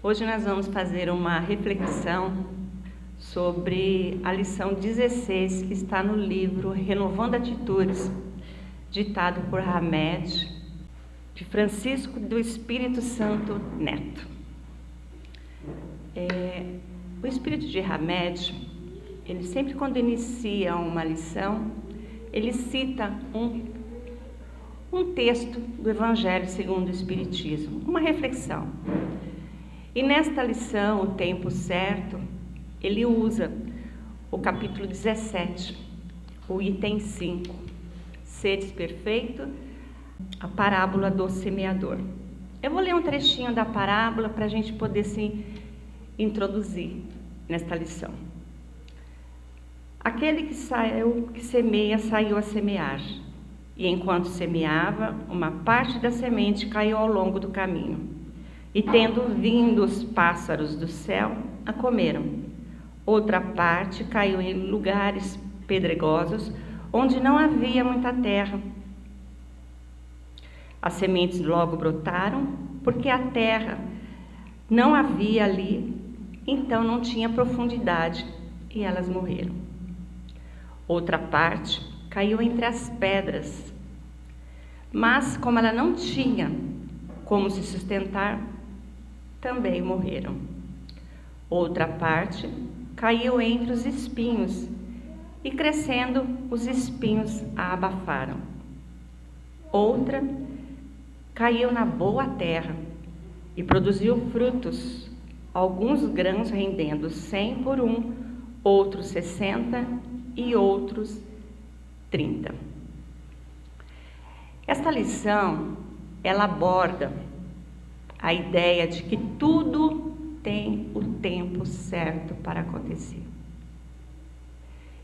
Hoje nós vamos fazer uma reflexão sobre a lição 16 que está no livro Renovando Atitudes, ditado por Hamed, de Francisco do Espírito Santo Neto. O espírito de Hamed, ele sempre quando inicia uma lição, ele cita um texto do Evangelho segundo o Espiritismo, uma reflexão. E nesta lição, O Tempo Certo, ele usa o capítulo 17, o item 5, Sedes Perfeito, a parábola do semeador. Eu vou ler um trechinho da parábola para a gente poder se introduzir nesta lição. Aquele que semeia saiu a semear, e enquanto semeava, uma parte da semente caiu ao longo do caminho. E tendo vindo os pássaros do céu, a comeram. Outra parte caiu em lugares pedregosos, onde não havia muita terra. As sementes logo brotaram, porque a terra não havia ali, então não tinha profundidade, e elas morreram. Outra parte caiu entre as pedras, mas como ela não tinha como se sustentar, também morreram. Outra parte caiu entre os espinhos, e crescendo os espinhos a abafaram. Outra caiu na boa terra e produziu frutos, alguns grãos rendendo 100 por um, outros 60 e outros 30. Esta lição, ela aborda a ideia de que tudo tem o tempo certo para acontecer.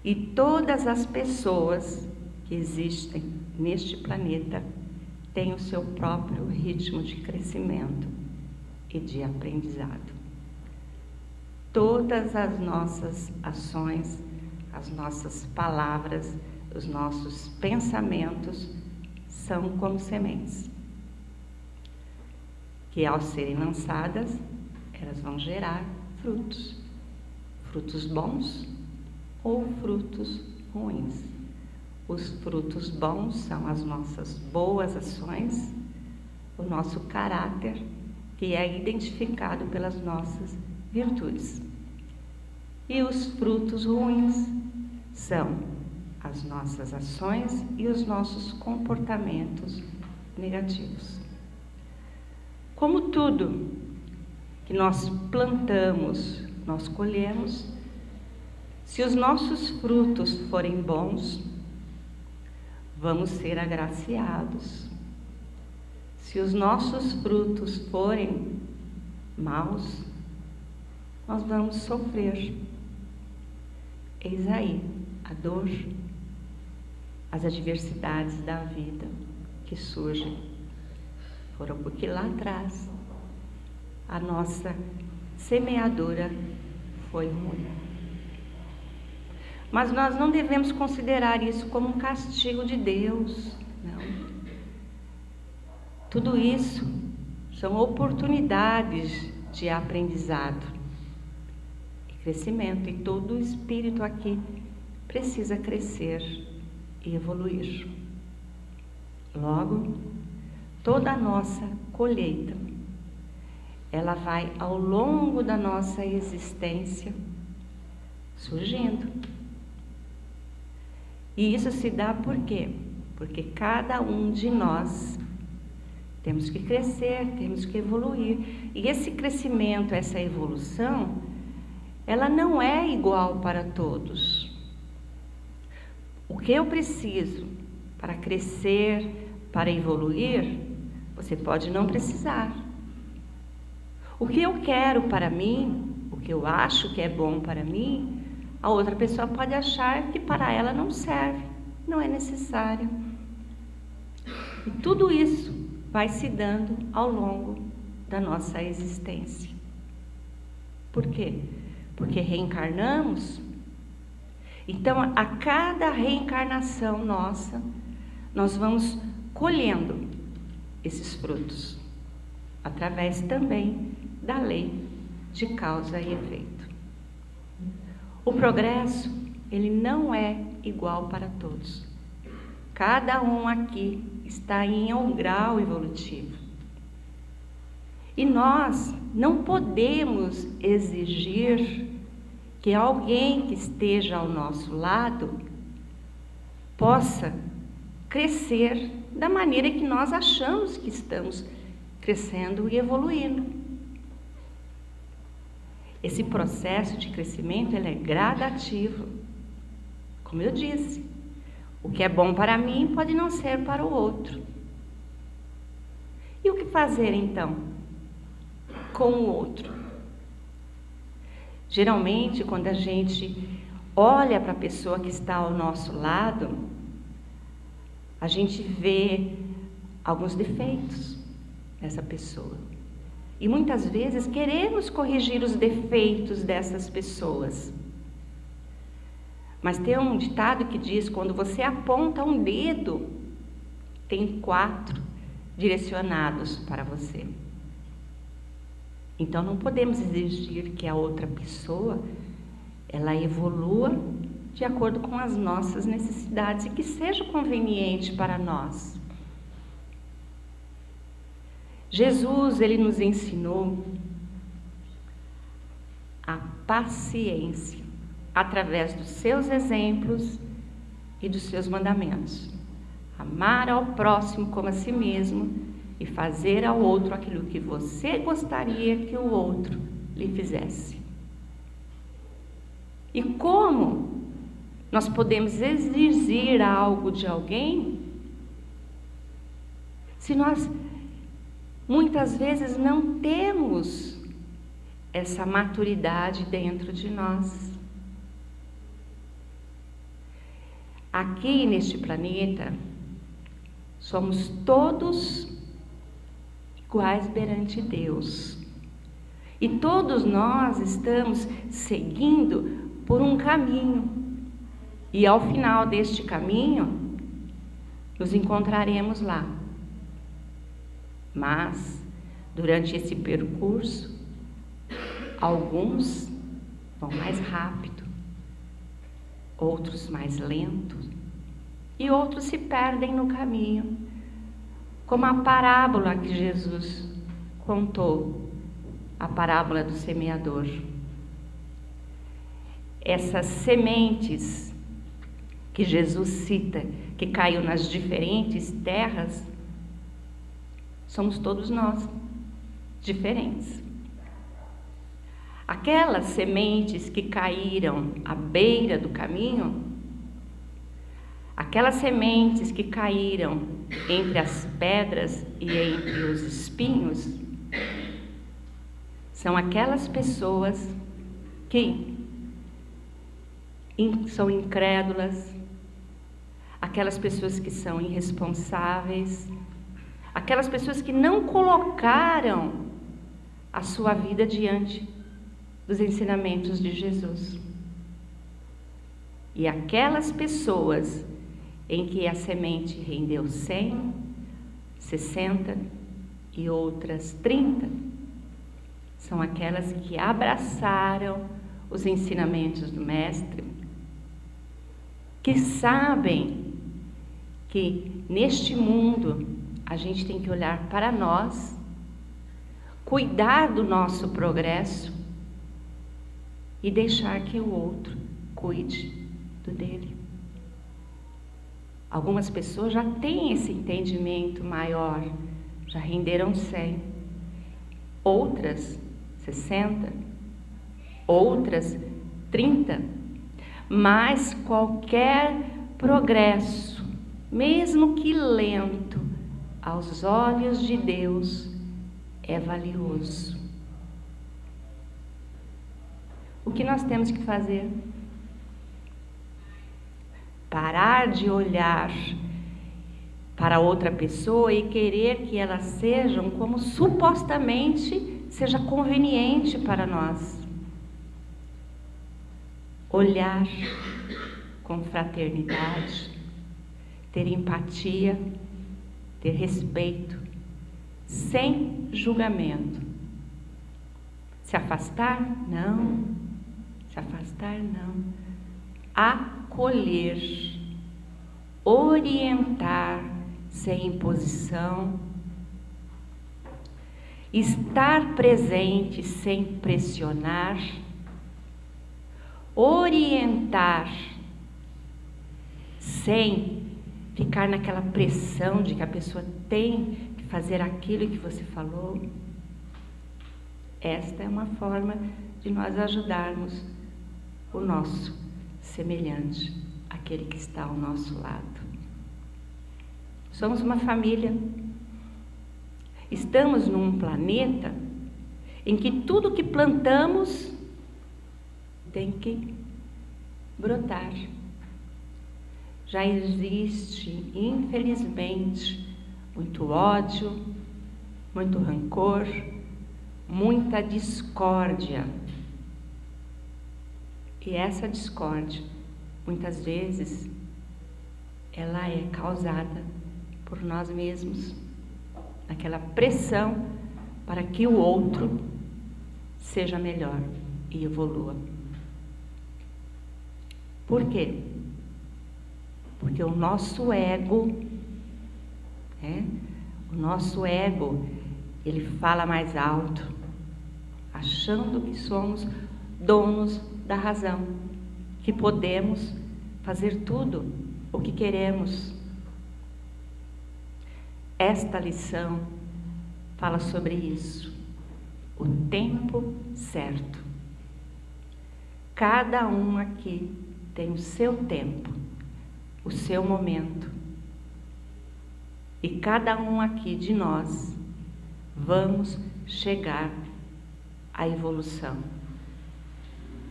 E todas as pessoas que existem neste planeta têm o seu próprio ritmo de crescimento e de aprendizado. Todas as nossas ações, as nossas palavras, os nossos pensamentos são como sementes, que ao serem lançadas, elas vão gerar frutos. Frutos bons ou frutos ruins. Os frutos bons são as nossas boas ações, o nosso caráter, que é identificado pelas nossas virtudes. E os frutos ruins são as nossas ações e os nossos comportamentos negativos. Como tudo que nós plantamos, nós colhemos, se os nossos frutos forem bons, vamos ser agraciados. Se os nossos frutos forem maus, nós vamos sofrer. Eis aí a dor, as adversidades da vida que surgem. Foram porque lá atrás a nossa semeadura foi ruim. Mas nós não devemos considerar isso como um castigo de Deus, não. Tudo isso são oportunidades de aprendizado e crescimento, e todo espírito aqui precisa crescer e evoluir. Logo, toda a nossa colheita, ela vai ao longo da nossa existência surgindo. E isso se dá por quê? Porque cada um de nós temos que crescer, temos que evoluir. E esse crescimento, essa evolução, ela não é igual para todos. O que eu preciso para crescer, para evoluir, você pode não precisar. O que eu quero para mim, o que eu acho que é bom para mim, a outra pessoa pode achar que para ela não serve, não é necessário. E tudo isso vai se dando ao longo da nossa existência. Por quê? Porque reencarnamos. Então, a cada reencarnação nossa, nós vamos colhendo esses frutos, através também da lei de causa e efeito. O progresso, ele não é igual para todos. Cada um aqui está em um grau evolutivo. E nós não podemos exigir que alguém que esteja ao nosso lado possa crescer da maneira que nós achamos que estamos crescendo e evoluindo. Esse processo de crescimento, ele é gradativo. Como eu disse, o que é bom para mim pode não ser para o outro. E o que fazer então com o outro? Geralmente, quando a gente olha para a pessoa que está ao nosso lado, a gente vê alguns defeitos nessa pessoa. E muitas vezes queremos corrigir os defeitos dessas pessoas. Mas tem um ditado que diz: quando você aponta um dedo, tem 4 direcionados para você. Então não podemos exigir que a outra pessoa ela evolua de acordo com as nossas necessidades e que seja conveniente para nós. Jesus, ele nos ensinou a paciência através dos seus exemplos e dos seus mandamentos. Amar ao próximo como a si mesmo e fazer ao outro aquilo que você gostaria que o outro lhe fizesse. E como nós podemos exigir algo de alguém se nós muitas vezes não temos essa maturidade dentro de nós? Aqui neste planeta, somos todos iguais perante Deus. E todos nós estamos seguindo por um caminho. E ao final deste caminho, nos encontraremos lá. Mas, durante esse percurso, alguns vão mais rápido, outros mais lento, e outros se perdem no caminho, como a parábola que Jesus contou, a parábola do semeador. Essas sementes que Jesus cita, que caiu nas diferentes terras, somos todos nós, diferentes. Aquelas sementes que caíram à beira do caminho, aquelas sementes que caíram entre as pedras e entre os espinhos, são aquelas pessoas que são incrédulas, aquelas pessoas que são irresponsáveis, aquelas pessoas que não colocaram a sua vida diante dos ensinamentos de Jesus. E aquelas pessoas em que a semente rendeu 100, 60 e outras 30, são aquelas que abraçaram os ensinamentos do Mestre, que sabem que neste mundo a gente tem que olhar para nós, cuidar do nosso progresso e deixar que o outro cuide do dele. Algumas pessoas já têm esse entendimento maior, já renderam 100, outras 60, outras 30, mas qualquer progresso, mesmo que lento, aos olhos de Deus é valioso. O que nós temos que fazer? Parar de olhar para outra pessoa e querer que elas sejam como supostamente seja conveniente para nós. Olhar com fraternidade, ter empatia, ter respeito, sem julgamento. Se afastar? Não. Se afastar? Não. Acolher, orientar sem imposição, estar presente sem pressionar, orientar sem ficar naquela pressão de que a pessoa tem que fazer aquilo que você falou. Esta é uma forma de nós ajudarmos o nosso semelhante, aquele que está ao nosso lado. Somos uma família. Estamos num planeta em que tudo que plantamos tem que brotar. Já existe, infelizmente, muito ódio, muito rancor, muita discórdia. E essa discórdia, muitas vezes, ela é causada por nós mesmos, naquela pressão para que o outro seja melhor e evolua. Por quê? Porque o nosso ego, ele fala mais alto, achando que somos donos da razão, que podemos fazer tudo o que queremos. Esta lição fala sobre isso, o tempo certo. Cada um aqui tem o seu tempo, o seu momento. E cada um aqui de nós vamos chegar à evolução.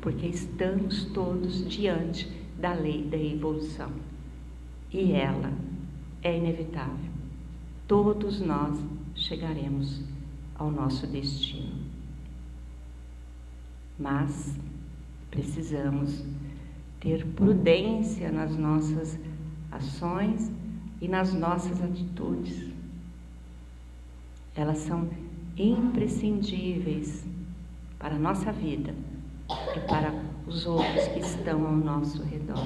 Porque estamos todos diante da lei da evolução. E ela é inevitável. Todos nós chegaremos ao nosso destino. Mas precisamos ter prudência nas nossas ações e nas nossas atitudes. Elas são imprescindíveis para a nossa vida e para os outros que estão ao nosso redor.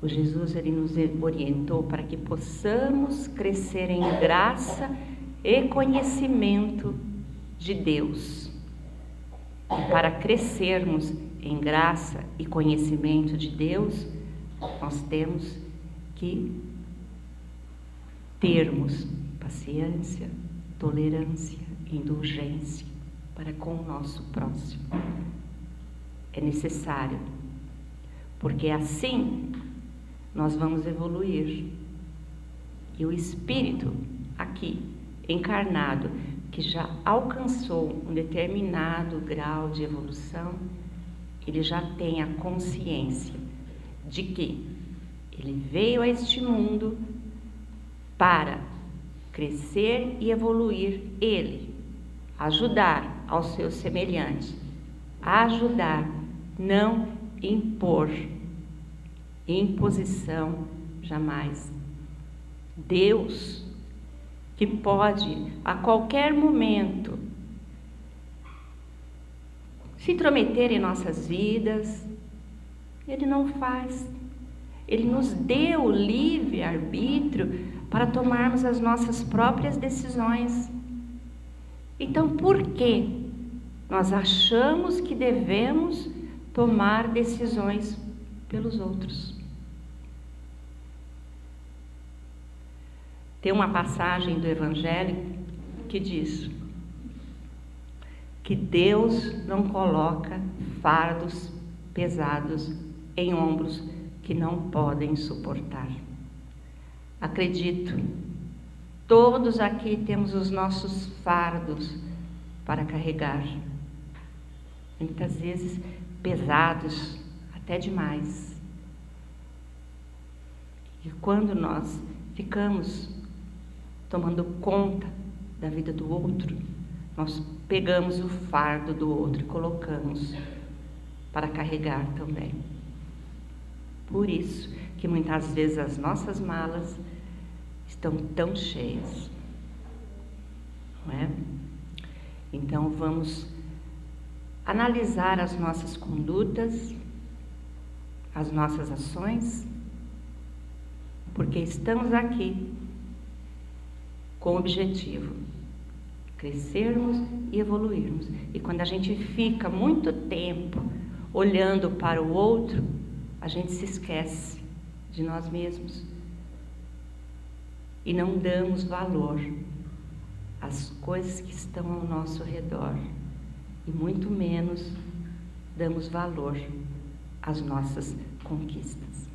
O Jesus, ele nos orientou para que possamos crescer em graça e conhecimento de Deus. E para crescermos em graça e conhecimento de Deus, nós temos que termos paciência, tolerância, indulgência para com o nosso próximo. É necessário, porque assim nós vamos evoluir. E o espírito aqui, encarnado, que já alcançou um determinado grau de evolução, ele já tem a consciência de que ele veio a este mundo para crescer e evoluir ele, ajudar aos seus semelhantes, ajudar, não impor. Imposição jamais. Deus, que pode a qualquer momento se intrometer em nossas vidas, ele não faz. Ele nos deu o livre-arbítrio para tomarmos as nossas próprias decisões. Então, por que nós achamos que devemos tomar decisões pelos outros? Tem uma passagem do Evangelho que diz que Deus não coloca fardos pesados em ombros que não podem suportar. Acredito, todos aqui temos os nossos fardos para carregar, muitas vezes pesados, até demais. E quando nós ficamos tomando conta da vida do outro, nós pegamos o fardo do outro e colocamos para carregar também. Por isso que muitas vezes as nossas malas estão tão cheias. não é? Então vamos analisar as nossas condutas, as nossas ações, porque estamos aqui com o objetivo crescermos e evoluirmos. E quando a gente fica muito tempo olhando para o outro, a gente se esquece de nós mesmos e não damos valor às coisas que estão ao nosso redor, e muito menos damos valor às nossas conquistas.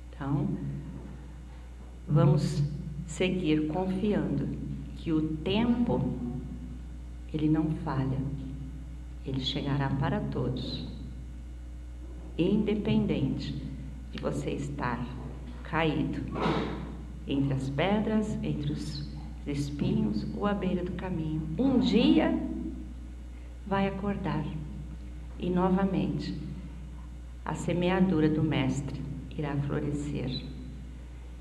Então, vamos seguir confiando que o tempo, ele não falha, ele chegará para todos, independente de você estar caído entre as pedras, entre os espinhos ou à beira do caminho. Um dia vai acordar e novamente a semeadura do Mestre irá florescer.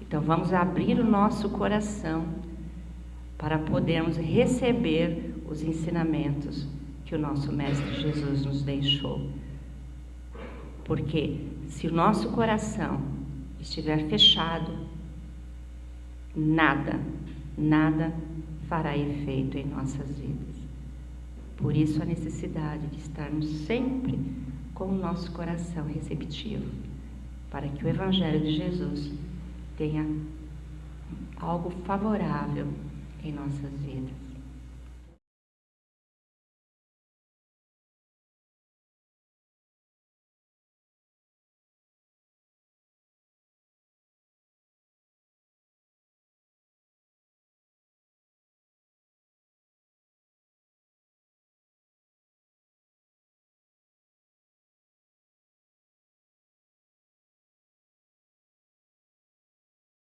Então vamos abrir o nosso coração para podermos receber os ensinamentos que o nosso Mestre Jesus nos deixou. Porque se o nosso coração estiver fechado, nada fará efeito em nossas vidas. Por isso a necessidade de estarmos sempre com o nosso coração receptivo, para que o Evangelho de Jesus tenha algo favorável em nossas vidas.